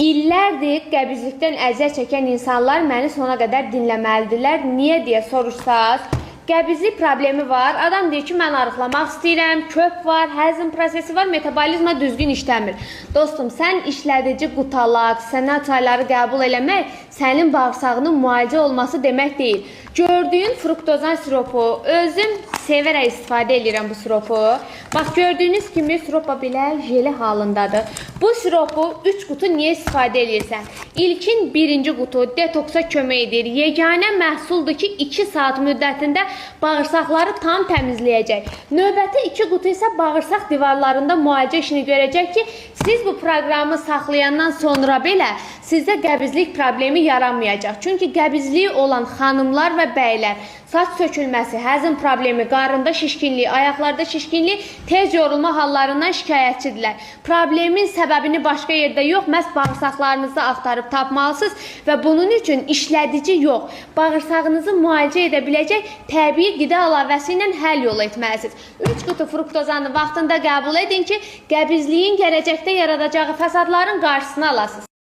İllərdir qəbizlikdən əziyyət çəkən insanlar məni sona qədər dinləməlidirlər. Niyə deyə soruşsaz, qəbizlik problemi var. Adam deyir ki, mən arıqlamaq istəyirəm, köp var, həzm prosesi var, metabolizma düzgün işləmir. Dostum, sən işlədici qutalaq, sənə çayları qəbul eləmək sənin bağırsağının müalicə olması demək deyil. Gördüyün fruktozan siropu, özüm sevərək istifadə edirəm bu siropu. Bax, gördüyünüz kimi siropa belə jeli halındadır. Bu siropu 3 qutu niyə istifadə edirsən? İlkin birinci qutu detoksa kömək edir. Yeganə məhsuldur ki, 2 saat müddətində bağırsaqları tam təmizləyəcək. Növbəti 2 qutu isə bağırsaq divarlarında müalicə işini görəcək ki, siz bu proqramı saxlayandan sonra belə sizdə qəbizlik problemi yaranmayacaq. Çünki qəbizliyi olan xanımlar və bəylər saç sökülməsi, həzm problemi, qarında şişkinlik, ayaqlarda şişkinlik, tez yorulma hallarından şikayətçidirlər. Problemin səbəbini başqa yerdə yox, məhz bağırsaqlarınızda axtarıb tapmalısınız və bunun üçün işlədici yox, bağırsağınızı müalicə edə biləcək təbii qida əlavəsi ilə həll yolu etməlisiniz. 3 qutu fruktozanı vaxtında qəbul edin ki, qəbizliyin gələcəkdə yaradacağı fəsadların qarşısını alasınız.